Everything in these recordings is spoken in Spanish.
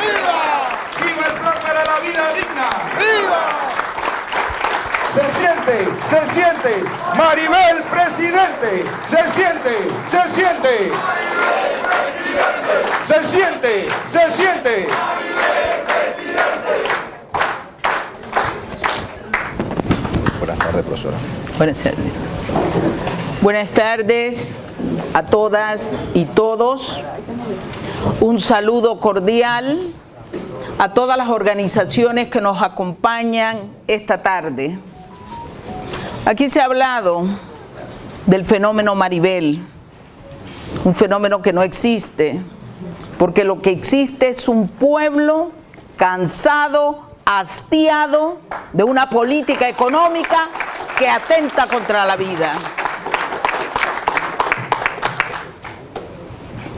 ¡Viva! ¡Viva el plan para la vida digna! ¡Viva! Se siente, Maribel presidente, se siente. Buenas tardes, profesora. Buenas tardes. Buenas tardes a todas y todos. Un saludo cordial a todas las organizaciones que nos acompañan esta tarde. Aquí se ha hablado del fenómeno Maribel, un fenómeno que no existe, porque lo que existe es un pueblo cansado, hastiado de una política económica que atenta contra la vida.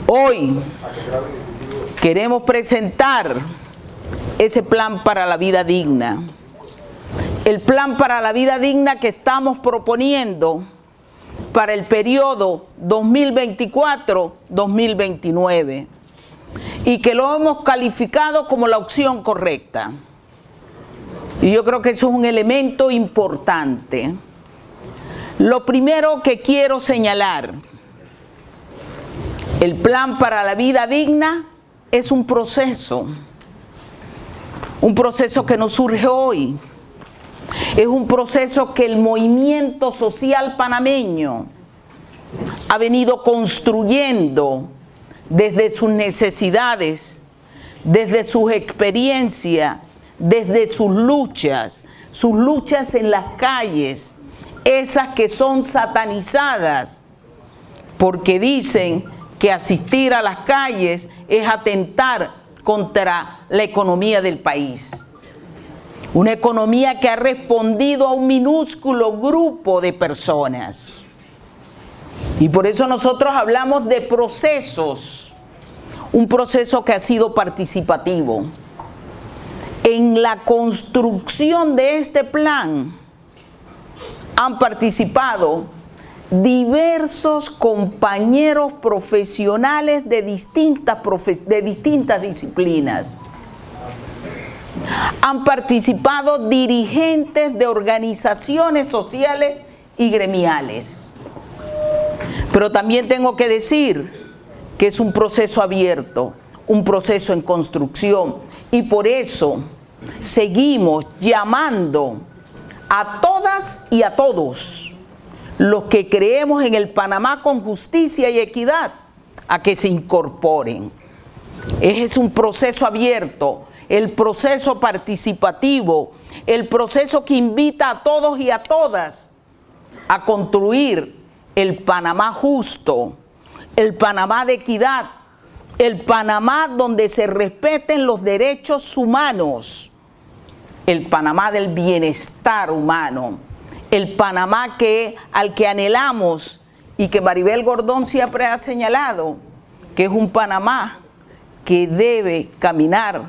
Hoy queremos presentar ese plan para la vida digna. El plan para la vida digna que estamos proponiendo para el periodo 2024-2029 y que lo hemos calificado como la opción correcta. Y yo creo que eso es un elemento importante. Lo primero que quiero señalar, el plan para la vida digna es un proceso que no surge hoy. Es un proceso que el movimiento social panameño ha venido construyendo desde sus necesidades, desde sus experiencias, desde sus luchas en las calles, esas que son satanizadas, porque dicen que asistir a las calles es atentar contra la economía del país. Una economía que ha respondido a un minúsculo grupo de personas. Y por eso nosotros hablamos de procesos, un proceso que ha sido participativo. En la construcción de este plan han participado diversos compañeros profesionales de distintas disciplinas. Han participado dirigentes de organizaciones sociales y gremiales. Pero también tengo que decir que es un proceso abierto, un proceso en construcción, y por eso seguimos llamando a todas y a todos los que creemos en el Panamá con justicia y equidad a que se incorporen. Es un proceso abierto, el proceso participativo, el proceso que invita a todos y a todas a construir el Panamá justo, el Panamá de equidad, el Panamá donde se respeten los derechos humanos, el Panamá del bienestar humano, el Panamá al que anhelamos y que Maribel Gordón siempre ha señalado, que es un Panamá que debe caminar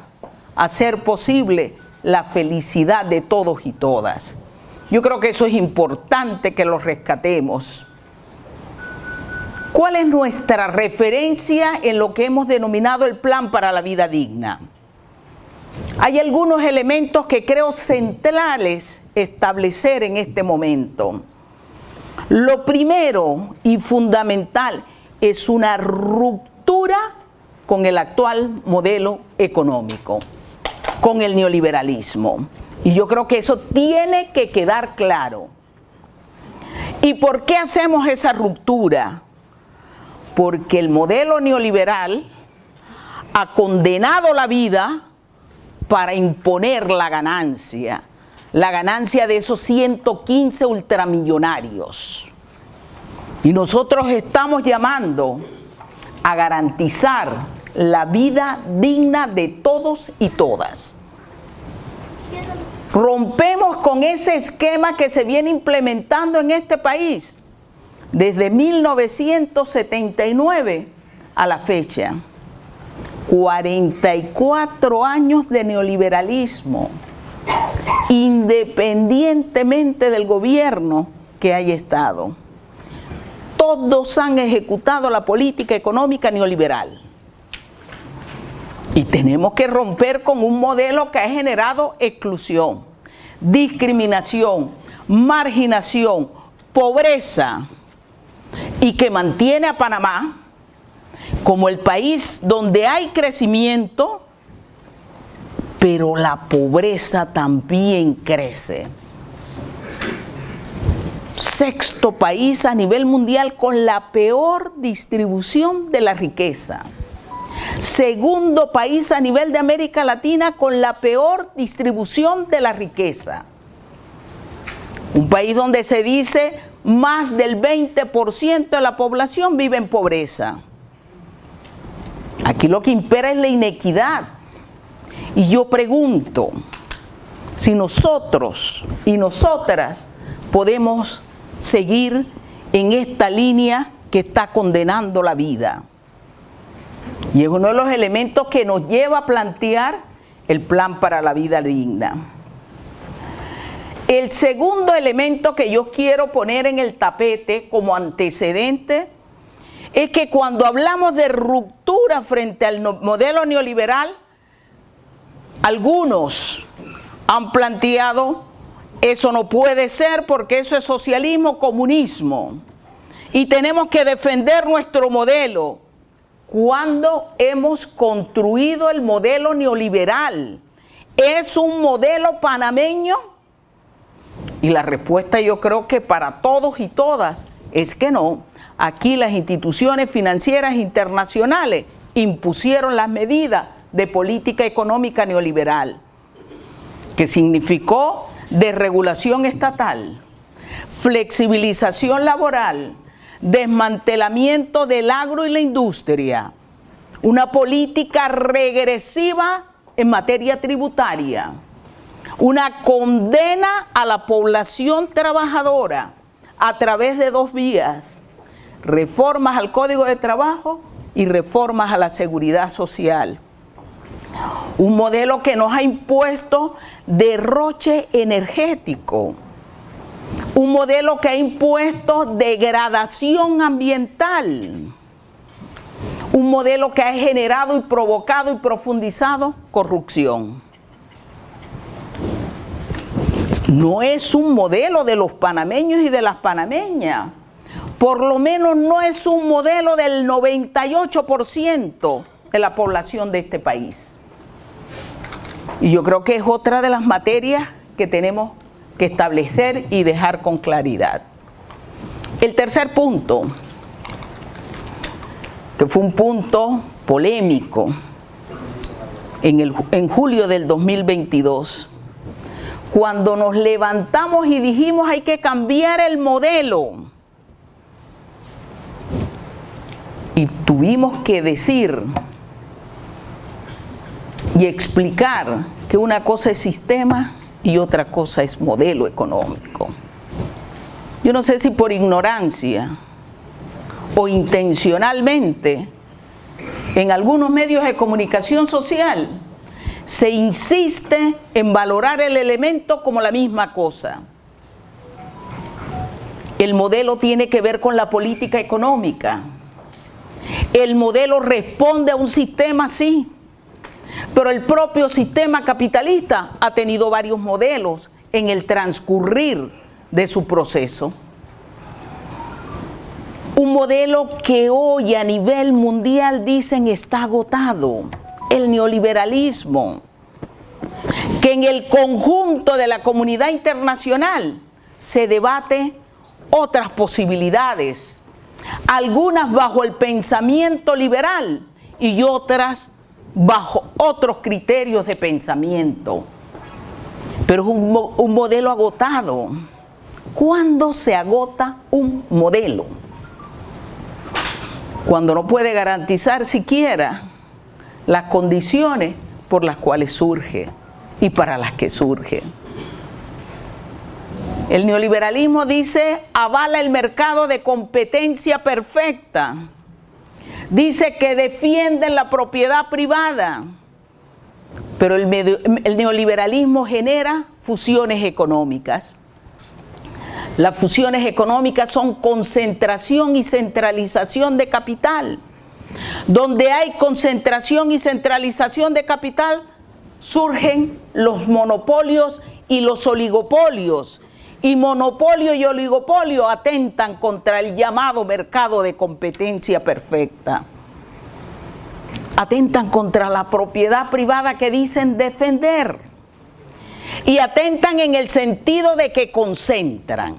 a hacer posible la felicidad de todos y todas. Yo creo que eso es importante que lo rescatemos. ¿Cuál es nuestra referencia en lo que hemos denominado el plan para la vida digna? Hay algunos elementos que creo centrales establecer en este momento. Lo primero y fundamental es una ruptura con el actual modelo económico, con el neoliberalismo. Y yo creo que eso tiene que quedar claro. ¿Y por qué hacemos esa ruptura? Porque el modelo neoliberal ha condenado la vida para imponer la ganancia de esos 115 ultramillonarios. Y nosotros estamos llamando a garantizar la vida digna de todos y todas. Rompemos con ese esquema que se viene implementando en este país desde 1979 a la fecha. 44 años de neoliberalismo, independientemente del gobierno que haya estado. Todos han ejecutado la política económica neoliberal. Y tenemos que romper con un modelo que ha generado exclusión, discriminación, marginación, pobreza, y que mantiene a Panamá como el país donde hay crecimiento, pero la pobreza también crece. Sexto país a nivel mundial con la peor distribución de la riqueza. Segundo país a nivel de América Latina con la peor distribución de la riqueza. Un país donde se dice más del 20% de la población vive en pobreza. Aquí lo que impera es la inequidad. Y yo pregunto, si nosotros y nosotras podemos seguir en esta línea que está condenando la vida. Y es uno de los elementos que nos lleva a plantear el plan para la vida digna. El segundo elemento que yo quiero poner en el tapete como antecedente es que cuando hablamos de ruptura frente al modelo neoliberal, algunos han planteado eso no puede ser porque eso es socialismo, comunismo. Y tenemos que defender nuestro modelo. ¿Cuándo hemos construido el modelo neoliberal? ¿Es un modelo panameño? Y la respuesta yo creo que para todos y todas es que no. Aquí las instituciones financieras internacionales impusieron las medidas de política económica neoliberal, que significó desregulación estatal, flexibilización laboral, desmantelamiento del agro y la industria, una política regresiva en materia tributaria, una condena a la población trabajadora a través de dos vías: reformas al Código de Trabajo y reformas a la Seguridad Social. Un modelo que nos ha impuesto derroche energético, un modelo que ha impuesto degradación ambiental, un modelo que ha generado y provocado y profundizado corrupción. No es un modelo de los panameños y de las panameñas, por lo menos no es un modelo del 98% de la población de este país. Y yo creo que es otra de las materias que tenemos que establecer y dejar con claridad. El tercer punto, que fue un punto polémico en julio del 2022, cuando nos levantamos y dijimos hay que cambiar el modelo. Y tuvimos que decir y explicar que una cosa es sistema y otra cosa es modelo económico. Yo no sé si por ignorancia o intencionalmente en algunos medios de comunicación social se insiste en valorar el elemento como la misma cosa. El modelo tiene que ver con la política económica. El modelo responde a un sistema, sí, pero el propio sistema capitalista ha tenido varios modelos en el transcurrir de su proceso. Un modelo que hoy a nivel mundial dicen está agotado, el neoliberalismo, que en el conjunto de la comunidad internacional se debate otras posibilidades, algunas bajo el pensamiento liberal y otras bajo otros criterios de pensamiento. Pero es un modelo agotado. ¿Cuándo se agota un modelo? Cuando no puede garantizar siquiera las condiciones por las cuales surge y para las que surge. El neoliberalismo dice, avala el mercado de competencia perfecta. Dice que defienden la propiedad privada, pero el neoliberalismo genera fusiones económicas. Las fusiones económicas son concentración y centralización de capital. donde hay concentración y centralización de capital, surgen los monopolios y los oligopolios. Y monopolio y oligopolio atentan contra el llamado mercado de competencia perfecta. Atentan contra la propiedad privada que dicen defender. Y atentan en el sentido de que concentran.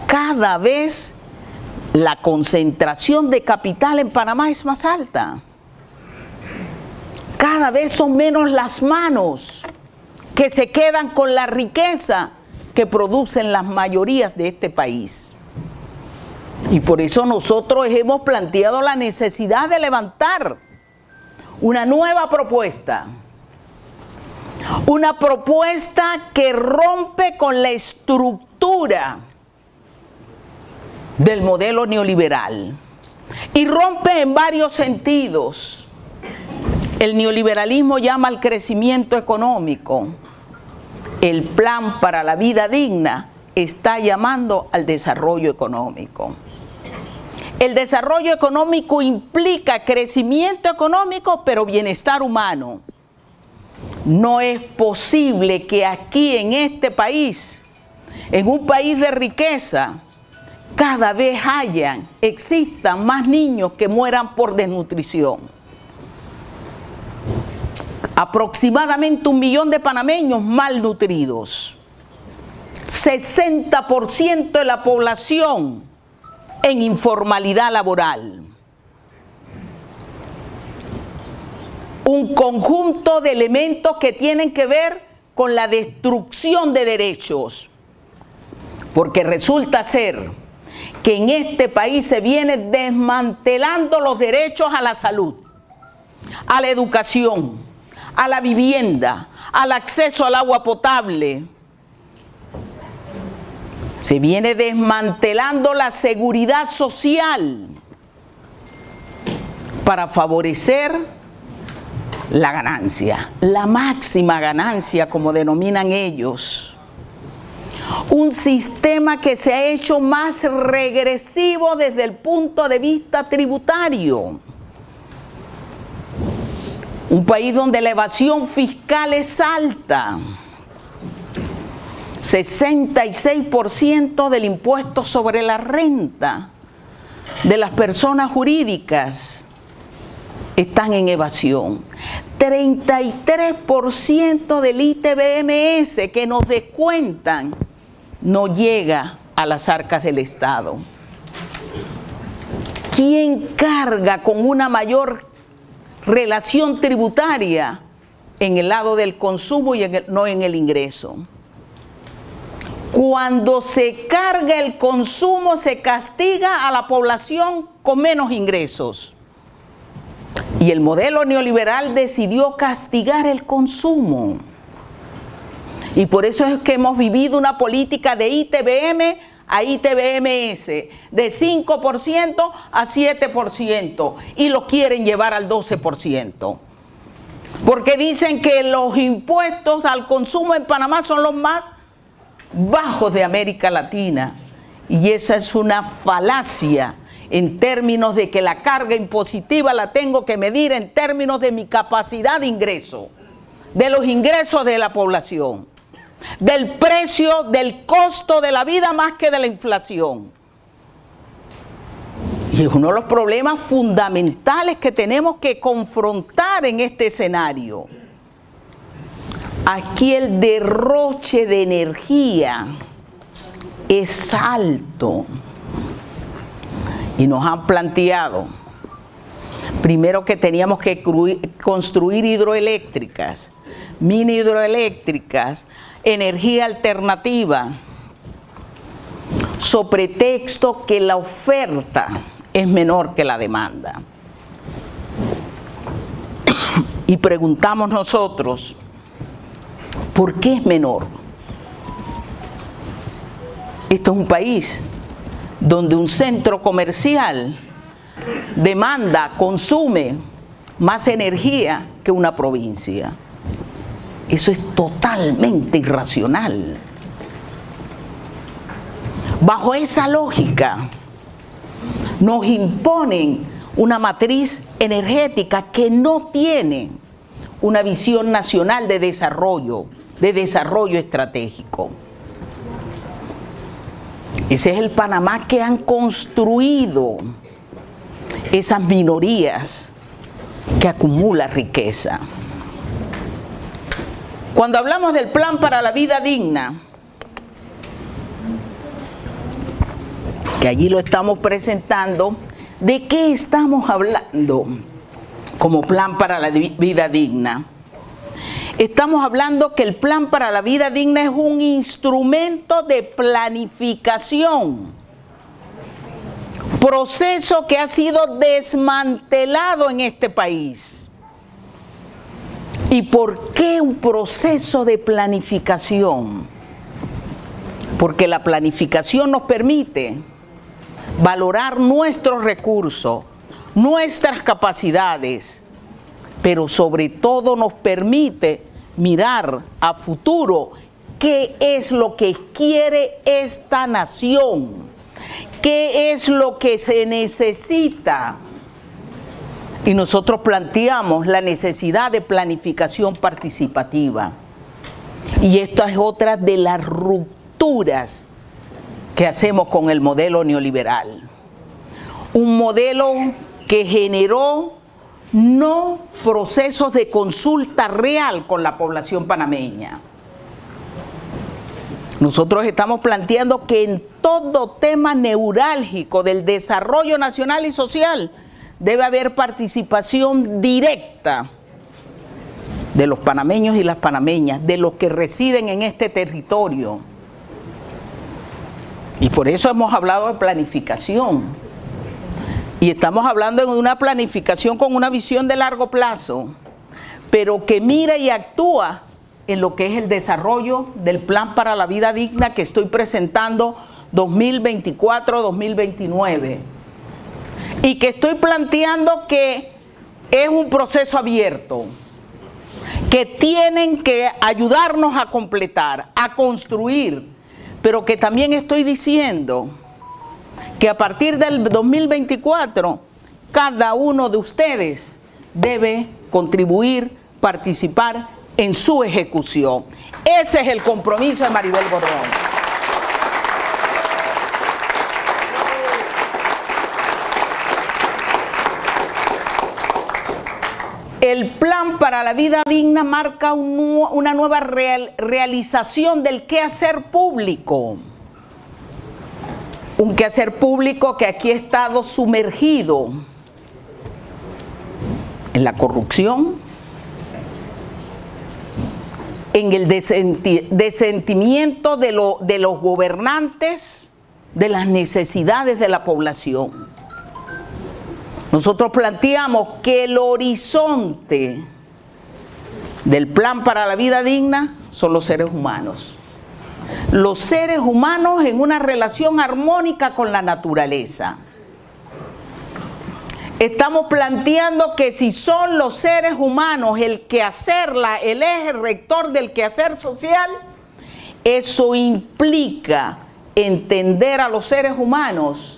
Cada vez la concentración de capital en Panamá es más alta. Cada vez son menos las manos que se quedan con la riqueza que producen las mayorías de este país. Y por eso nosotros hemos planteado la necesidad de levantar una nueva propuesta. Una propuesta que rompe con la estructura del modelo neoliberal. Y rompe en varios sentidos. El neoliberalismo llama al crecimiento económico. El plan para la vida digna está llamando al desarrollo económico. El desarrollo económico implica crecimiento económico, pero bienestar humano. No es posible que aquí en este país, en un país de riqueza, cada vez existan más niños que mueran por desnutrición. Aproximadamente 1 millón de panameños malnutridos. 60% de la población en informalidad laboral. Un conjunto de elementos que tienen que ver con la destrucción de derechos. Porque resulta ser que en este país se vienen desmantelando los derechos a la salud, a la educación, a la vivienda, al acceso al agua potable. Se viene desmantelando la seguridad social para favorecer la ganancia, la máxima ganancia, como denominan ellos. Un sistema que se ha hecho más regresivo desde el punto de vista tributario. Un país donde la evasión fiscal es alta. 66% del impuesto sobre la renta de las personas jurídicas están en evasión. 33% del ITBMS que nos descuentan no llega a las arcas del Estado. ¿Quién carga con una mayor relación tributaria en el lado del consumo y no en el ingreso? Cuando se carga el consumo, se castiga a la población con menos ingresos. Y el modelo neoliberal decidió castigar el consumo. Y por eso es que hemos vivido una política de ITBM a ITBMS, de 5% a 7%, y lo quieren llevar al 12%. Porque dicen que los impuestos al consumo en Panamá son los más bajos de América Latina. Y esa es una falacia en términos de que la carga impositiva la tengo que medir en términos de mi capacidad de ingreso, de los ingresos de la población, del precio, del costo de la vida más que de la inflación. Y es uno de los problemas fundamentales que tenemos que confrontar en este escenario. Aquí el derroche de energía es alto. Y nos han planteado, primero, que teníamos que construir hidroeléctricas, mini hidroeléctricas, energía alternativa, sobre pretexto que la oferta es menor que la demanda. Y preguntamos nosotros, ¿por qué es menor? Esto es un país donde un centro comercial demanda, consume más energía que una provincia. Eso es totalmente irracional. Bajo esa lógica, nos imponen una matriz energética que no tiene una visión nacional de desarrollo estratégico. Ese es el Panamá que han construido esas minorías que acumulan riqueza. Cuando hablamos del Plan para la Vida Digna, que allí lo estamos presentando, ¿de qué estamos hablando como Plan para la Vida Digna? Estamos hablando que el Plan para la Vida Digna es un instrumento de planificación, proceso que ha sido desmantelado en este país. ¿Y por qué un proceso de planificación? Porque la planificación nos permite valorar nuestros recursos, nuestras capacidades, pero sobre todo nos permite mirar a futuro qué es lo que quiere esta nación, qué es lo que se necesita. Y nosotros planteamos la necesidad de planificación participativa. Y esta es otra de las rupturas que hacemos con el modelo neoliberal. Un modelo que generó no procesos de consulta real con la población panameña. Nosotros estamos planteando que en todo tema neurálgico del desarrollo nacional y social debe haber participación directa de los panameños y las panameñas, de los que residen en este territorio. Y por eso hemos hablado de planificación. Y estamos hablando de una planificación con una visión de largo plazo, pero que mira y actúa en lo que es el desarrollo del Plan para la Vida Digna que estoy presentando 2024-2029. Y que estoy planteando que es un proceso abierto, que tienen que ayudarnos a completar, a construir, pero que también estoy diciendo que a partir del 2024, cada uno de ustedes debe contribuir, participar en su ejecución. Ese es el compromiso de Maribel Gordón. El Plan para la Vida Digna marca una nueva realización del quehacer público. Un quehacer público que aquí ha estado sumergido en la corrupción, en el desentimiento de los gobernantes de las necesidades de la población. Nosotros planteamos que el horizonte del Plan para la Vida Digna son los seres humanos. Los seres humanos en una relación armónica con la naturaleza. Estamos planteando que si son los seres humanos el quehacer, el eje rector del quehacer social, eso implica entender a los seres humanos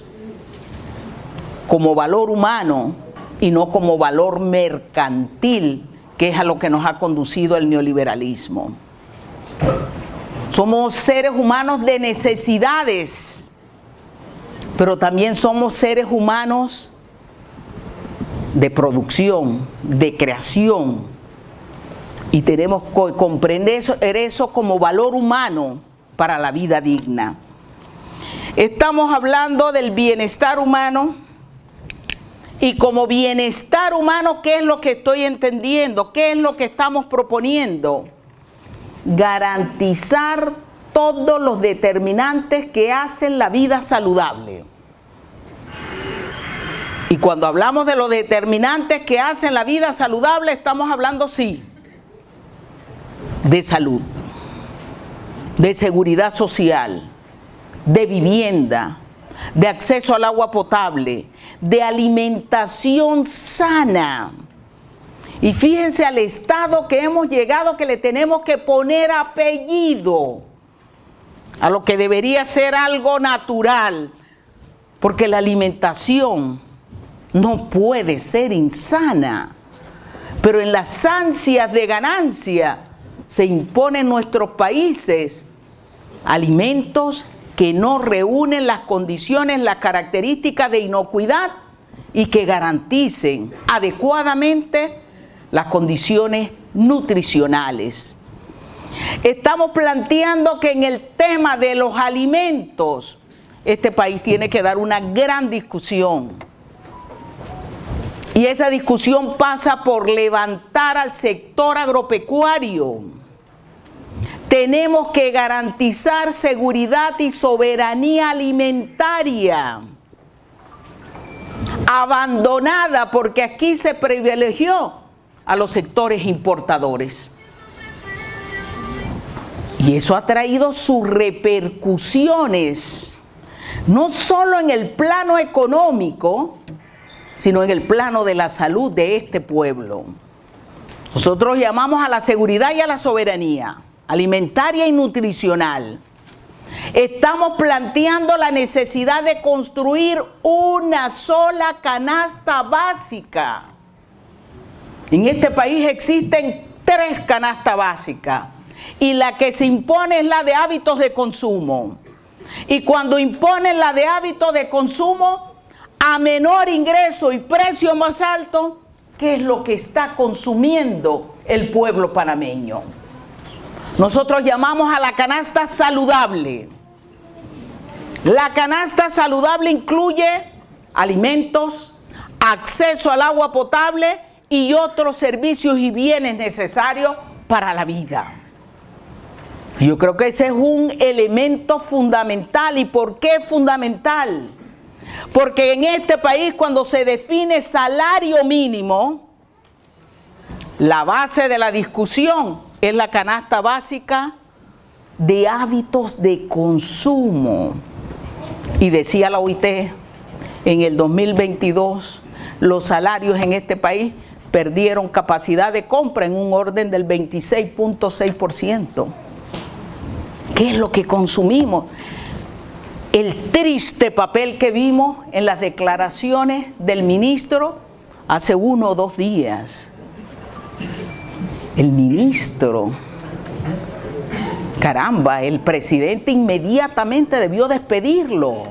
como valor humano y no como valor mercantil, que es a lo que nos ha conducido el neoliberalismo. Somos seres humanos de necesidades, pero también somos seres humanos de producción, de creación. Y tenemos que comprender eso como valor humano para la vida digna. Estamos hablando del bienestar humano. Y como bienestar humano, ¿qué es lo que estoy entendiendo? ¿Qué es lo que estamos proponiendo? Garantizar todos los determinantes que hacen la vida saludable. Y cuando hablamos de los determinantes que hacen la vida saludable, estamos hablando, sí, de salud, de seguridad social, de vivienda, de acceso al agua potable, de alimentación sana. Y fíjense al estado que hemos llegado, que le tenemos que poner apellido a lo que debería ser algo natural, porque la alimentación no puede ser insana. Pero en las ansias de ganancia se imponen en nuestros países alimentos que no reúnen las condiciones, las características de inocuidad y que garanticen adecuadamente las condiciones nutricionales. Estamos planteando que en el tema de los alimentos, este país tiene que dar una gran discusión. Y esa discusión pasa por levantar al sector agropecuario. Tenemos que garantizar seguridad y soberanía alimentaria, abandonada porque aquí se privilegió a los sectores importadores. Y eso ha traído sus repercusiones, no solo en el plano económico, sino en el plano de la salud de este pueblo. Nosotros llamamos a la seguridad y a la soberanía alimentaria y nutricional. Estamos planteando la necesidad de construir una sola canasta básica. En este país existen 3 canastas básicas y la que se impone es la de hábitos de consumo. Y cuando imponen la de hábitos de consumo, a menor ingreso y precio más alto, ¿qué es lo que está consumiendo el pueblo panameño? Nosotros llamamos a la canasta saludable. La canasta saludable incluye alimentos, acceso al agua potable y otros servicios y bienes necesarios para la vida. Yo creo que ese es un elemento fundamental. ¿Y por qué fundamental? Porque en este país, cuando se define salario mínimo, la base de la discusión es la canasta básica de hábitos de consumo. Y decía la OIT, en el 2022, los salarios en este país perdieron capacidad de compra en un orden del 26.6%. ¿Qué es lo que consumimos? El triste papel que vimos en las declaraciones del ministro hace 1 o 2 días. El ministro, caramba, el presidente inmediatamente debió despedirlo,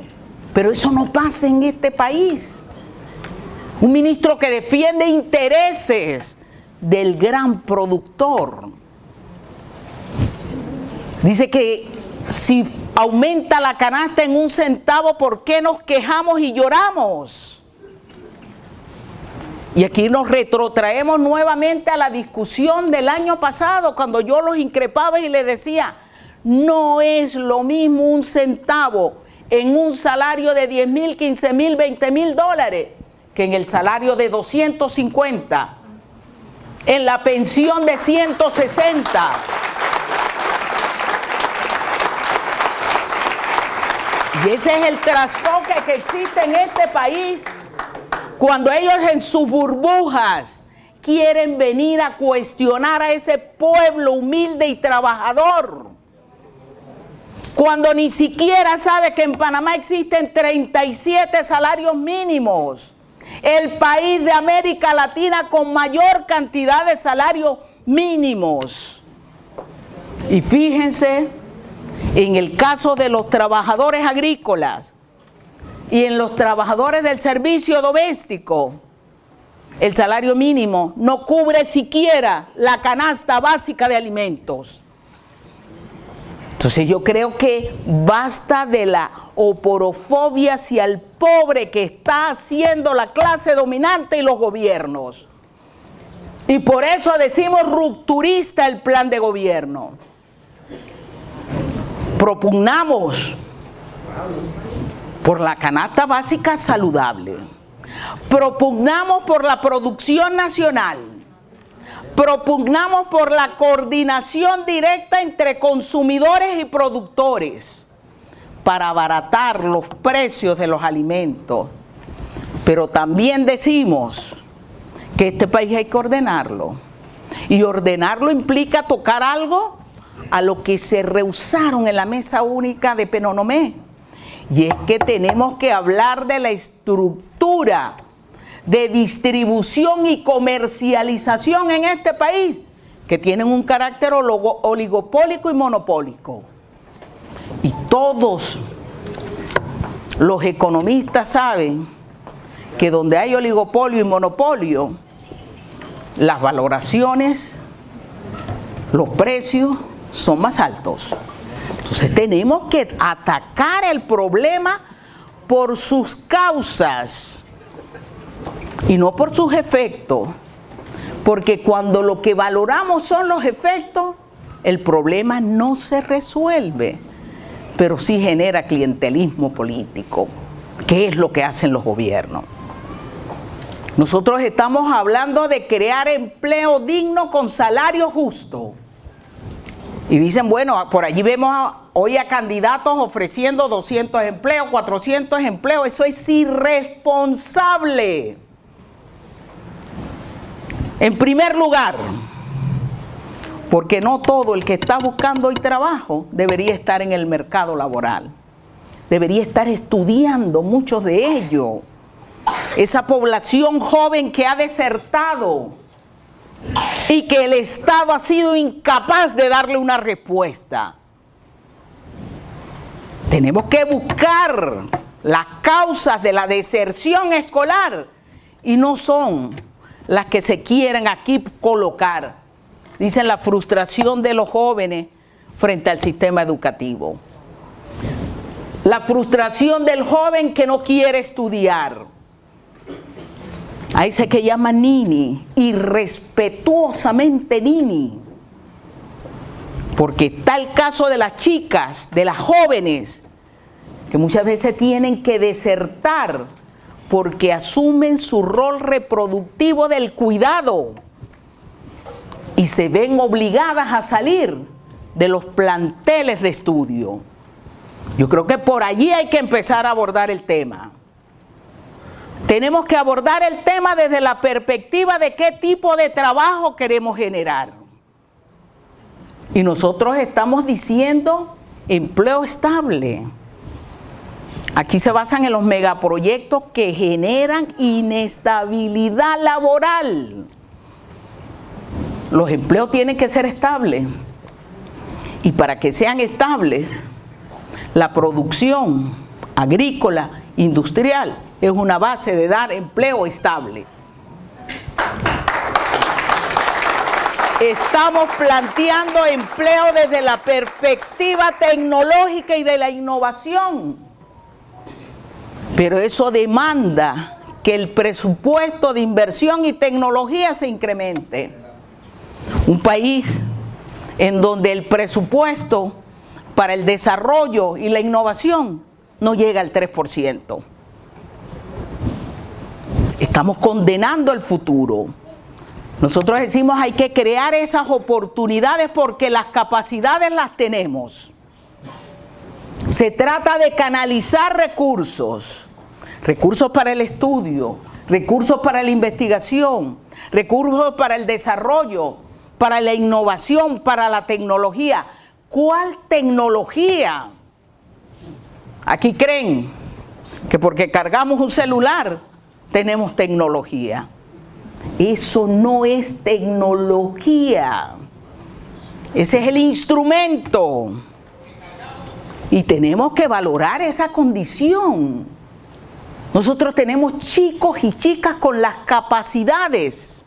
pero eso no pasa en este país. Un ministro que defiende intereses del gran productor. Dice que si aumenta la canasta en 1 centavo, ¿por qué nos quejamos y lloramos? Y aquí nos retrotraemos nuevamente a la discusión del año pasado, cuando yo los increpaba y les decía, no es lo mismo 1 centavo en un salario de 10,000, 15,000, 20,000 dólares que en el salario de 250, en la pensión de 160. Y ese es el trastoque que existe en este país cuando ellos en sus burbujas quieren venir a cuestionar a ese pueblo humilde y trabajador. Cuando ni siquiera sabe que en Panamá existen 37 salarios mínimos. El país de América Latina con mayor cantidad de salarios mínimos. Y fíjense, en el caso de los trabajadores agrícolas y en los trabajadores del servicio doméstico, el salario mínimo no cubre siquiera la canasta básica de alimentos. Entonces yo creo que basta de la oporofobia hacia el pobre que está haciendo la clase dominante y los gobiernos. Y por eso decimos rupturista el plan de gobierno. Propugnamos por la canasta básica saludable. Propugnamos por la producción nacional. Propugnamos por la coordinación directa entre consumidores y productores para abaratar los precios de los alimentos. Pero también decimos que este país hay que ordenarlo. Y ordenarlo implica tocar algo a lo que se rehusaron en la mesa única de Penonomé. Y es que tenemos que hablar de la estructura de distribución y comercialización en este país que tienen un carácter oligopólico y monopólico. Y todos los economistas saben que donde hay oligopolio y monopolio, las valoraciones, los precios son más altos. Entonces tenemos que atacar el problema por sus causas y no por sus efectos, porque cuando lo que valoramos son los efectos, el problema no se resuelve, pero sí genera clientelismo político, que es lo que hacen los gobiernos. Nosotros estamos hablando de crear empleo digno con salario justo. Y dicen, bueno, por allí vemos hoy a candidatos ofreciendo 200 empleos, 400 empleos. Eso es irresponsable. En primer lugar, porque no todo el que está buscando hoy trabajo debería estar en el mercado laboral. Debería estar estudiando, muchos de ellos. Esa población joven que ha desertado y que el Estado ha sido incapaz de darle una respuesta. Tenemos que buscar las causas de la deserción escolar y no son las que se quieren aquí colocar. Dicen la frustración de los jóvenes frente al sistema educativo. La frustración del joven que no quiere estudiar. Ahí se que llama nini, irrespetuosamente nini. Porque está el caso de las chicas, de las jóvenes, que muchas veces tienen que desertar porque asumen su rol reproductivo del cuidado y se ven obligadas a salir de los planteles de estudio. Yo creo que por allí hay que empezar a abordar el tema. Tenemos que abordar el tema desde la perspectiva de qué tipo de trabajo queremos generar. Y nosotros estamos diciendo empleo estable. Aquí se basan en los megaproyectos que generan inestabilidad laboral. Los empleos tienen que ser estables. Y para que sean estables, la producción agrícola, industrial, es una base de dar empleo estable. Estamos planteando empleo desde la perspectiva tecnológica y de la innovación. Pero eso demanda que el presupuesto de inversión y tecnología se incremente. Un país en donde el presupuesto para el desarrollo y la innovación no llega al 3%. Estamos condenando el futuro. Nosotros decimos hay que crear esas oportunidades porque las capacidades las tenemos. Se trata de canalizar recursos. Recursos para el estudio, recursos para la investigación, recursos para el desarrollo, para la innovación, para la tecnología. ¿Cuál tecnología? Aquí creen que porque cargamos un celular tenemos tecnología. Eso no es tecnología. Ese es el instrumento. Y tenemos que valorar esa condición. Nosotros tenemos chicos y chicas con las capacidades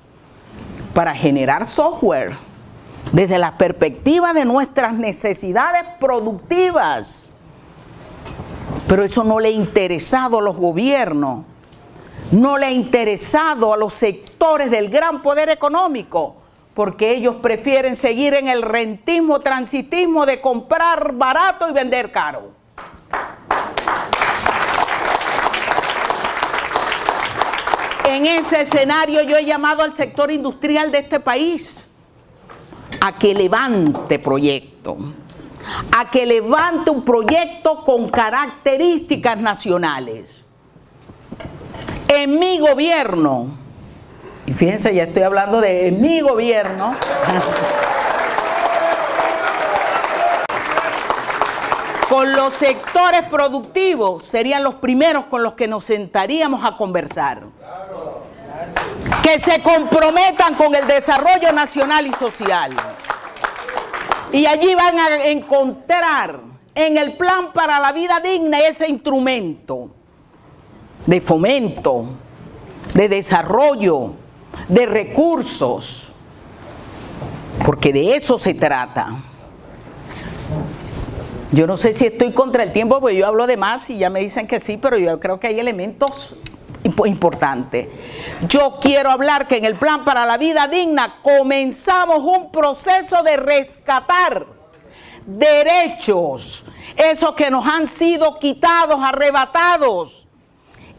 para generar software desde la perspectiva de nuestras necesidades productivas. Pero eso no le ha interesado a los gobiernos, no le ha interesado a los sectores del gran poder económico, porque ellos prefieren seguir en el rentismo, transitismo de comprar barato y vender caro. En ese escenario yo he llamado al sector industrial de este país a que levante proyectos, a que levante un proyecto con características nacionales. En mi gobierno, y fíjense, ya estoy hablando de mi gobierno, con los sectores productivos serían los primeros con los que nos sentaríamos a conversar. que se comprometan con el desarrollo nacional y social. Y allí van a encontrar en el Plan para la Vida Digna ese instrumento de fomento, de desarrollo, de recursos, porque de eso se trata. Yo no sé si estoy contra el tiempo, porque yo hablo de más y ya me dicen que sí, pero yo creo que hay elementos importantes. Yo quiero hablar que en el Plan para la Vida Digna comenzamos un proceso de rescatar derechos, esos que nos han sido quitados, arrebatados,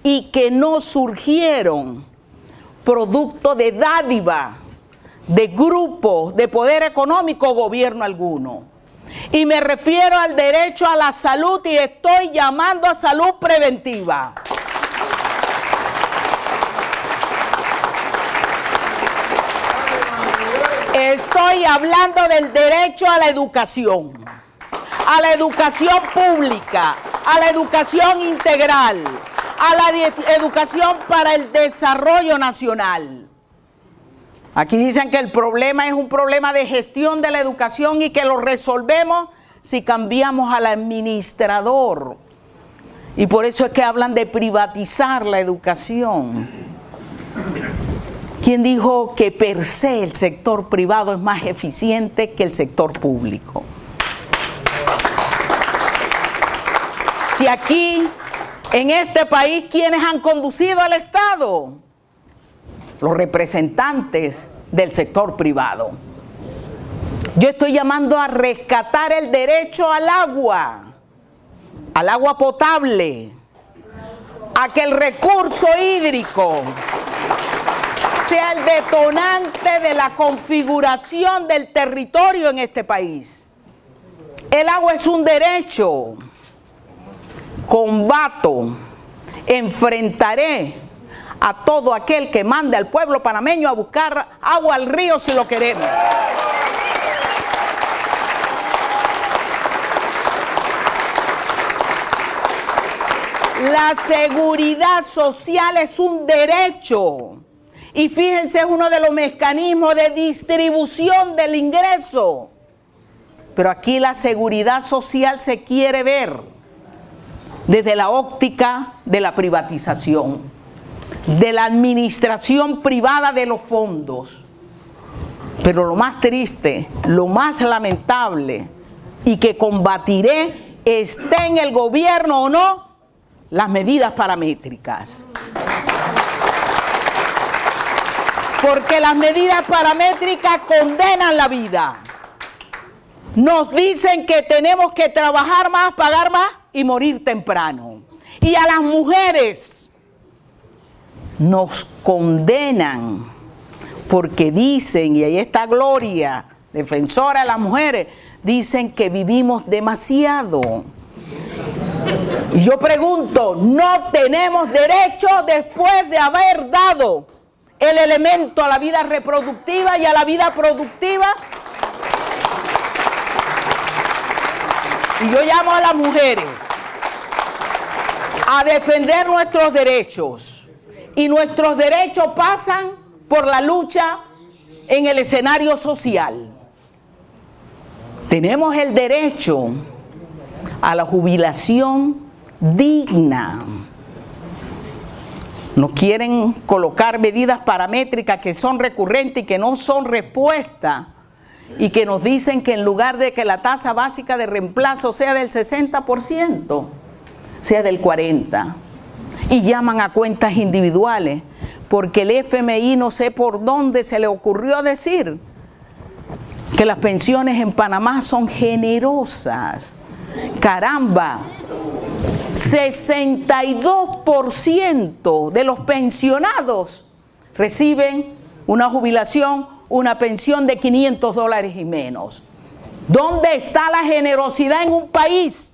y que no surgieron producto de dádiva, de grupos, de poder económico o gobierno alguno. Y me refiero al derecho a la salud y estoy llamando a salud preventiva. Estoy hablando del derecho a la educación pública, a la educación integral, a la educación para el desarrollo nacional. Aquí dicen que el problema es un problema de gestión de la educación y que lo resolvemos si cambiamos al administrador. Y por eso es que hablan de privatizar la educación. ¿Quién dijo que per se el sector privado es más eficiente que el sector público? Si aquí, en este país, ¿quiénes han conducido al Estado? Los representantes del sector privado. Yo estoy llamando a rescatar el derecho al agua potable, a que el recurso hídrico sea el detonante de la configuración del territorio en este país. El agua es un derecho. Combato, enfrentaré a todo aquel que mande al pueblo panameño a buscar agua al río si lo queremos. La seguridad social es un derecho. Y fíjense, es uno de los mecanismos de distribución del ingreso. Pero aquí la seguridad social se quiere ver desde la óptica de la privatización, de la administración privada de los fondos. Pero lo más triste, lo más lamentable y que combatiré, esté en el gobierno o no, las medidas paramétricas. Porque las medidas paramétricas condenan la vida. Nos dicen que tenemos que trabajar más, pagar más y morir temprano. Y a las mujeres nos condenan porque dicen, y ahí está Gloria, defensora de las mujeres, dicen que vivimos demasiado. Y yo pregunto, ¿no tenemos derecho después de haber dado el elemento a la vida reproductiva y a la vida productiva? Y yo llamo a las mujeres a defender nuestros derechos. Y nuestros derechos pasan por la lucha en el escenario social. Tenemos el derecho a la jubilación digna. Nos quieren colocar medidas paramétricas que son recurrentes y que no son respuesta, y que nos dicen que en lugar de que la tasa básica de reemplazo sea del 60%, sea del 40%. Y llaman a cuentas individuales, porque el FMI no sé por dónde se le ocurrió decir que las pensiones en Panamá son generosas. Caramba, 62% de los pensionados reciben una jubilación, una pensión de $500 y menos. ¿Dónde está la generosidad en un país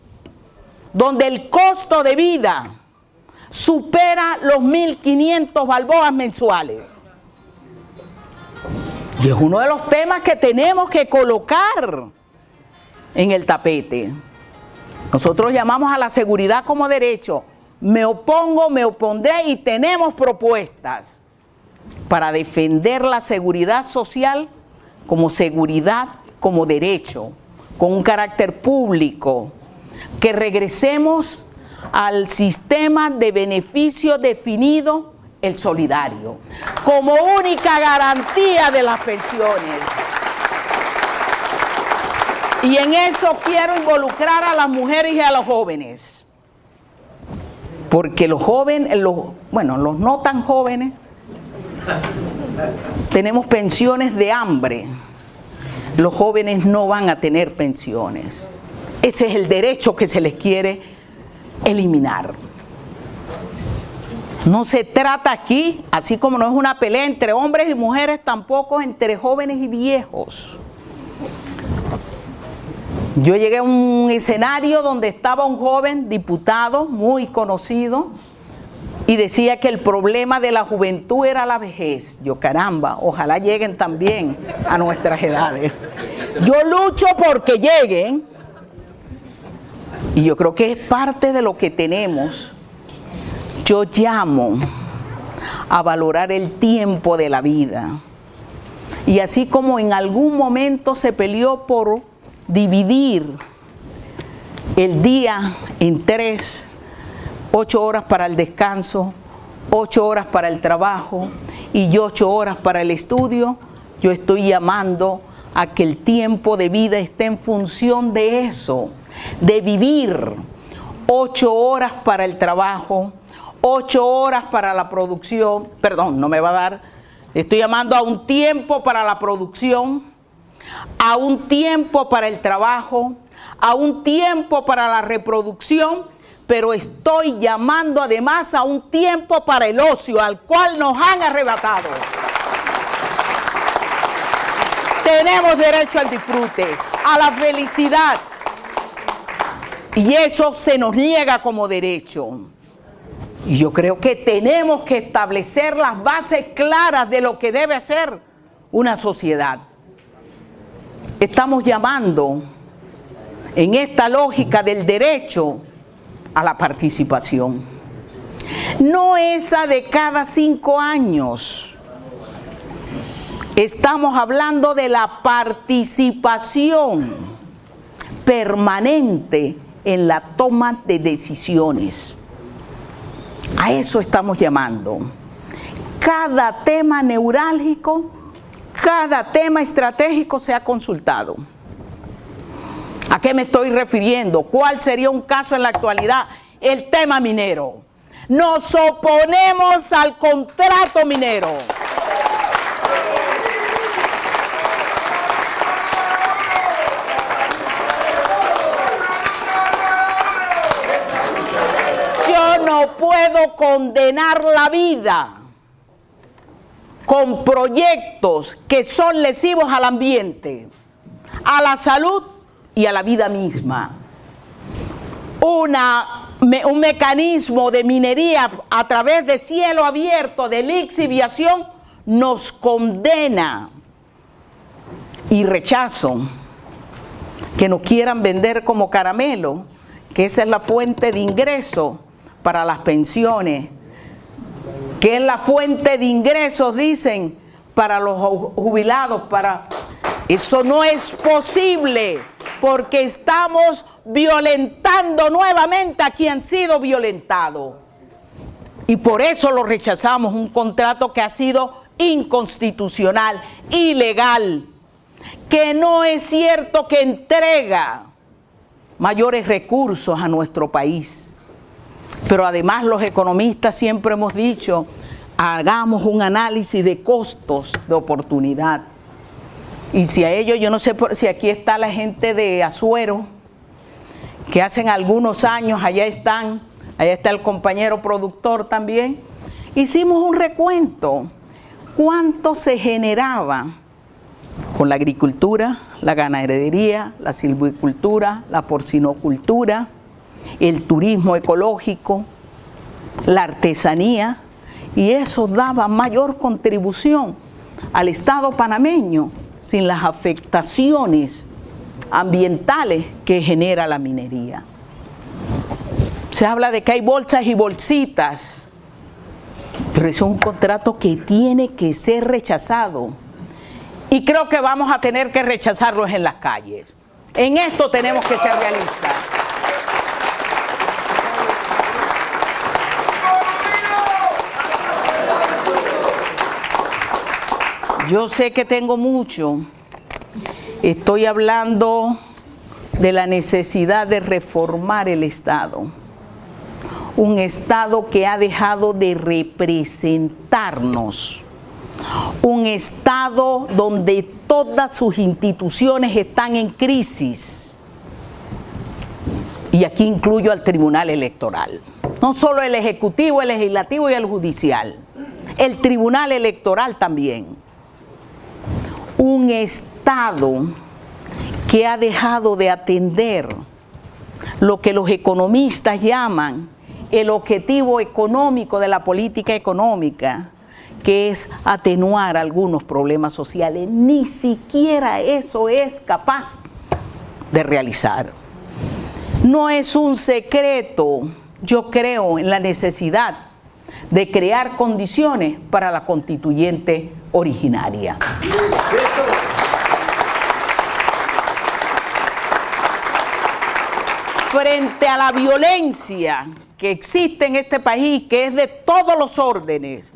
donde el costo de vida supera los 1.500 balboas mensuales? Y es uno de los temas que tenemos que colocar en el tapete. Nosotros llamamos a la seguridad como derecho. Me opongo, me opondré y tenemos propuestas. para defender la seguridad social como seguridad, como derecho, con un carácter público, que regresemos al sistema de beneficio definido, el solidario, como única garantía de las pensiones. Y en eso quiero involucrar a las mujeres y a los jóvenes, porque los jóvenes, los no tan jóvenes, tenemos pensiones de hambre. Los jóvenes no van a tener pensiones. Ese es el derecho que se les quiere eliminar. No se trata aquí, así como no es una pelea entre hombres y mujeres, tampoco entre jóvenes y viejos. Yo llegué a un escenario donde estaba un joven diputado muy conocido y decía que el problema de la juventud era la vejez. Yo, caramba, ojalá lleguen también a nuestras edades. Yo lucho porque lleguen y yo creo que es parte de lo que tenemos. Yo llamo a valorar el tiempo de la vida. Y así como en algún momento se peleó por dividir el día en 3, 8 horas para el descanso, 8 horas para el trabajo y 8 horas para el estudio, yo estoy llamando a que el tiempo de vida esté en función de eso, de vivir 8 horas para el trabajo, 8 horas para la producción, perdón, no me va a dar, estoy llamando a un tiempo para la producción, a un tiempo para el trabajo, a un tiempo para la reproducción, pero estoy llamando además a un tiempo para el ocio, al cual nos han arrebatado. Tenemos derecho al disfrute, a la felicidad, y eso se nos niega como derecho. Y yo creo que tenemos que establecer las bases claras de lo que debe ser una sociedad. Estamos llamando en esta lógica del derecho a la participación. No esa de cada 5 años. Estamos hablando de la participación permanente en la toma de decisiones. A eso estamos llamando. Cada tema neurálgico, cada tema estratégico se ha consultado. ¿A qué me estoy refiriendo? ¿Cuál sería un caso en la actualidad? El tema minero. Nos oponemos al contrato minero. Yo no puedo condenar la vida con proyectos que son lesivos al ambiente, a la salud y a la vida misma. Un mecanismo de minería a través de cielo abierto, de lixiviación, nos condena. Y rechazo que nos quieran vender como caramelo, que esa es la fuente de ingreso para las pensiones, que es la fuente de ingresos, dicen, para los jubilados. Eso no es posible, porque estamos violentando nuevamente a quien ha sido violentado. Y por eso lo rechazamos, un contrato que ha sido inconstitucional, ilegal, que no es cierto que entrega mayores recursos a nuestro país. Pero además los economistas siempre hemos dicho, hagamos un análisis de costos de oportunidad. Y si a ello, yo no sé si aquí está la gente de Azuero, que hace algunos años, allá está el compañero productor también, hicimos un recuento, cuánto se generaba con la agricultura, la ganadería, la silvicultura, la porcinocultura, el turismo ecológico, la artesanía, y eso daba mayor contribución al Estado panameño sin las afectaciones ambientales que genera la minería. Se habla de que hay bolsas y bolsitas, Pero eso es un contrato que tiene que ser rechazado. Y creo que vamos a tener que rechazarlos en las calles. En esto tenemos que ser realistas. Yo sé que tengo mucho. Estoy hablando de la necesidad de reformar el Estado. Un Estado que ha dejado de representarnos. Un Estado donde todas sus instituciones están en crisis. Y aquí incluyo al Tribunal Electoral. No solo el Ejecutivo, el Legislativo y el Judicial. El Tribunal Electoral también. Un Estado que ha dejado de atender lo que los economistas llaman el objetivo económico de la política económica, que es atenuar algunos problemas sociales. Ni siquiera eso es capaz de realizar. No es un secreto, yo creo en la necesidad de crear condiciones para la constituyente originaria. Frente a la violencia que existe en este país, que es de todos los órdenes,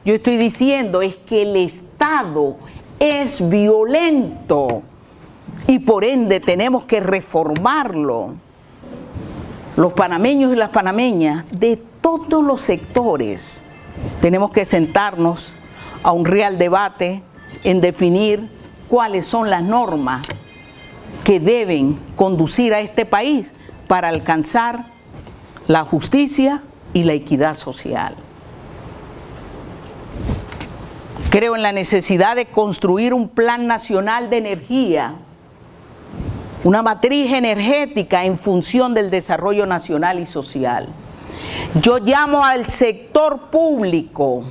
yo estoy diciendo es que el Estado es violento y por ende tenemos que reformarlo. Los panameños y las panameñas de todos los sectores tenemos que sentarnos a un real debate en definir cuáles son las normas que deben conducir a este país para alcanzar la justicia y la equidad social. Creo en la necesidad de construir un plan nacional de energía, una matriz energética en función del desarrollo nacional y social. Yo llamo al sector público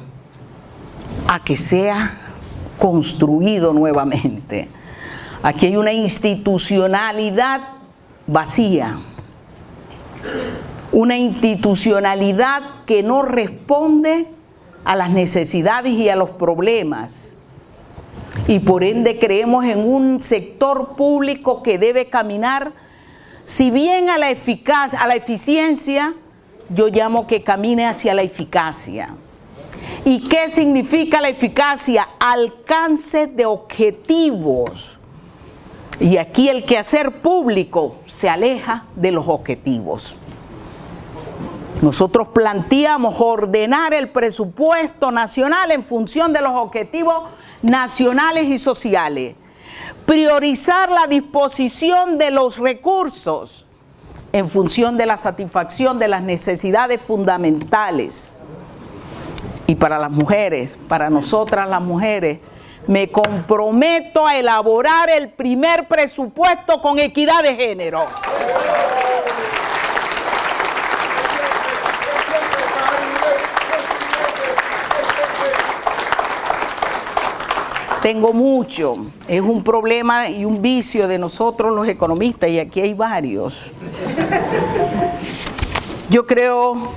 a que sea construido nuevamente. Aquí hay una institucionalidad vacía, una institucionalidad que no responde a las necesidades y a los problemas. Y por ende creemos en un sector público que debe caminar, si bien a la eficiencia, yo llamo que camine hacia la eficacia. ¿Y qué significa la eficacia? Alcance de objetivos. Y aquí el quehacer público se aleja de los objetivos. Nosotros planteamos ordenar el presupuesto nacional en función de los objetivos nacionales y sociales. Priorizar la disposición de los recursos en función de la satisfacción de las necesidades fundamentales. Y para las mujeres, para nosotras las mujeres, me comprometo a elaborar el primer presupuesto con equidad de género. Tengo mucho, es un problema y un vicio de nosotros los economistas, y aquí hay varios. Yo creo,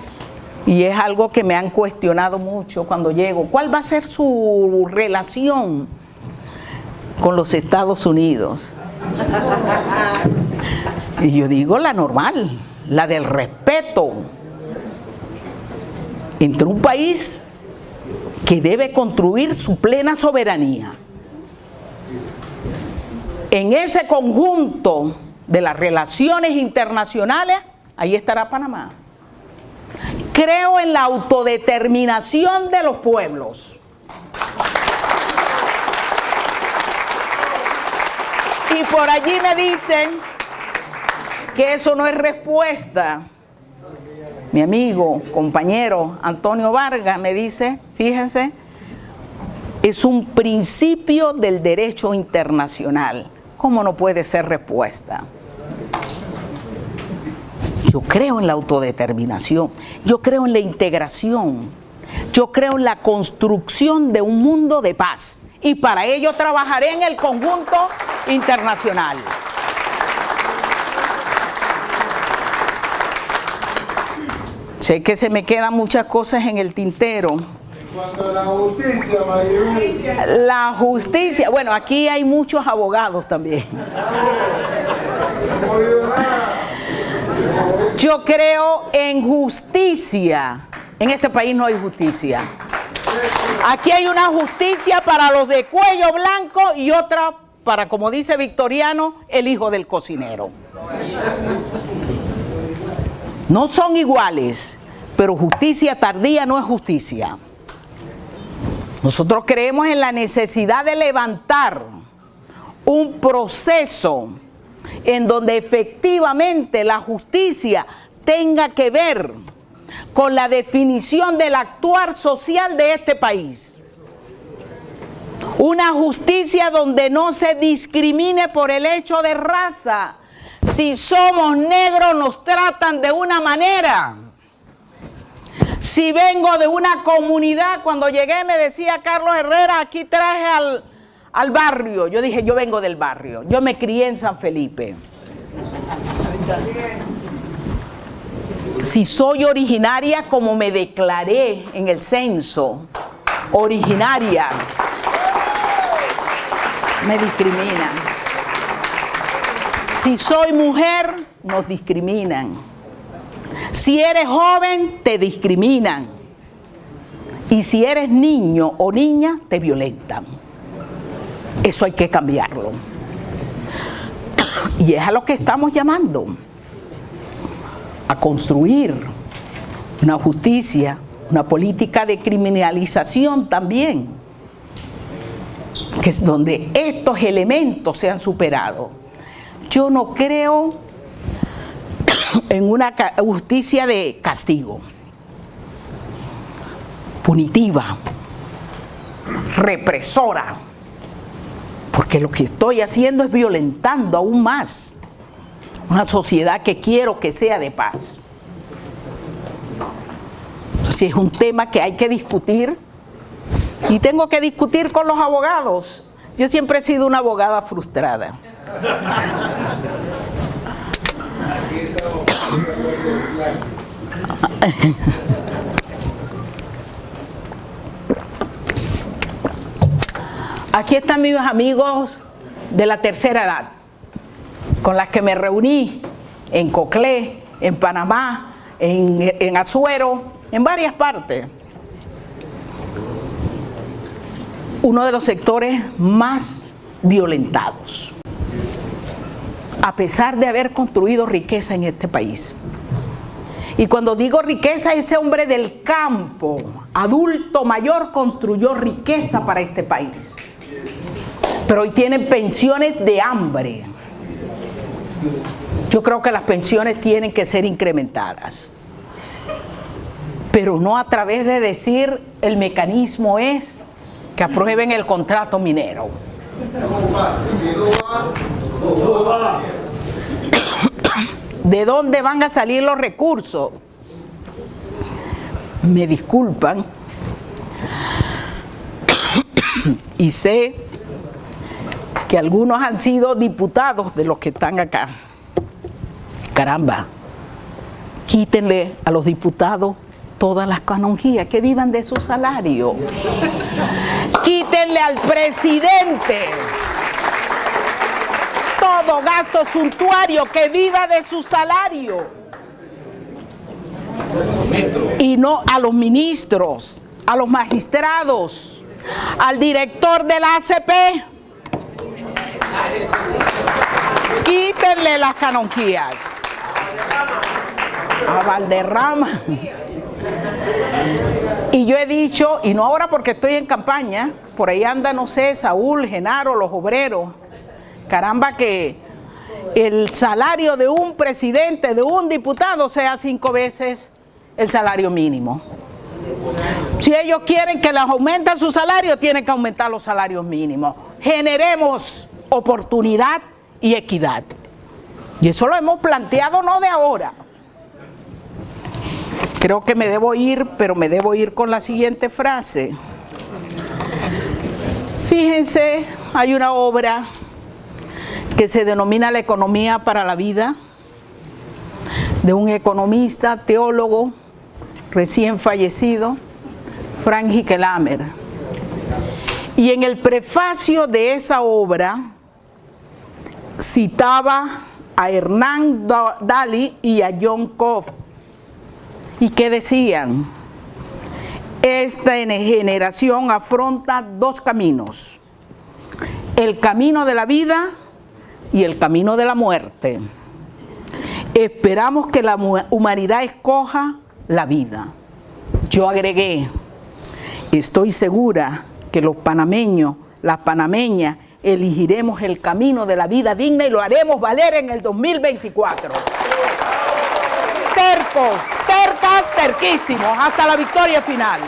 y es algo que me han cuestionado mucho cuando llego, ¿cuál va a ser su relación con los Estados Unidos? Y yo digo la normal, la del respeto entre un país que debe construir su plena soberanía. En ese conjunto de las relaciones internacionales, ahí estará Panamá. Creo en la autodeterminación de los pueblos. Y por allí me dicen que eso no es respuesta. Mi amigo, compañero Antonio Vargas me dice, fíjense, es un principio del derecho internacional. ¿Cómo no puede ser respuesta? Yo creo en la autodeterminación, yo creo en la integración, yo creo en la construcción de un mundo de paz. Y para ello trabajaré en el conjunto internacional. Sé que se me quedan muchas cosas en el tintero, Cuanto a la justicia, Maribel. La justicia, bueno, aquí hay muchos abogados también. Yo creo en justicia. En este país no hay justicia. Aquí hay una justicia para los de cuello blanco y otra para, como dice Victoriano, el hijo del cocinero. No son iguales, pero justicia tardía no es justicia. Nosotros creemos en la necesidad de levantar un proceso en donde efectivamente la justicia tenga que ver con la definición del actuar social de este país. Una justicia donde no se discrimine por el hecho de raza. Si somos negros nos tratan de una manera. Si vengo de una comunidad, cuando llegué me decía Carlos Herrera, aquí traje al barrio. Yo dije, yo vengo del barrio. Yo me crié en San Felipe. Si soy originaria, como me declaré en el censo, originaria, me discriminan. Si soy mujer, nos discriminan. Si eres joven, te discriminan. Y si eres niño o niña, te violentan. Eso hay que cambiarlo. Y es a lo que estamos llamando. A construir una justicia, una política de criminalización también, que es donde estos elementos sean superados. Yo no creo en una justicia de castigo, punitiva, represora, porque lo que estoy haciendo es violentando aún más una sociedad que quiero que sea de paz. Entonces es un tema que hay que discutir y tengo que discutir con los abogados. Yo siempre he sido una abogada frustrada. Aquí están mis amigos de la tercera edad, con las que me reuní en Coclé, en Panamá, en Azuero, en varias partes. Uno de los sectores más violentados, a pesar de haber construido riqueza en este país. Y cuando digo riqueza, ese hombre del campo, adulto mayor, construyó riqueza para este país. Pero hoy tienen pensiones de hambre. Yo creo que las pensiones tienen que ser incrementadas, pero no a través de decir el mecanismo es que aprueben el contrato minero. ¿De dónde van a salir los recursos? Me disculpan y sé que algunos han sido diputados de los que están acá. Caramba, quítenle a los diputados todas las canonjías, que vivan de su salario. Quítenle al presidente todo gasto suntuario, que viva de su salario. Y no a los ministros, a los magistrados, al director de la ACP. Quítenle las canonjías. A Valderrama. Y yo he dicho, y no ahora porque estoy en campaña, por ahí anda, no sé, Saúl, Genaro, los obreros. Caramba, que el salario de un presidente, de un diputado, sea 5 veces el salario mínimo. Si ellos quieren que les aumente su salario, tienen que aumentar los salarios mínimos. Generemos oportunidad y equidad. Y eso lo hemos planteado no de ahora. Creo que me debo ir, pero me debo ir con la siguiente frase. Fíjense, hay una obra que se denomina La economía para la vida, de un economista, teólogo, recién fallecido, Frank Hickelhammer. Y en el prefacio de esa obra citaba a Hernán Daly y a John Cobb. ¿Y qué decían? Esta generación afronta dos caminos: el camino de la vida y el camino de la muerte. Esperamos que la humanidad escoja la vida. Yo agregué, estoy segura que los panameños, las panameñas, elegiremos el camino de la vida digna y lo haremos valer en el 2024. Tercos, tercas, terquísimos, hasta la victoria final.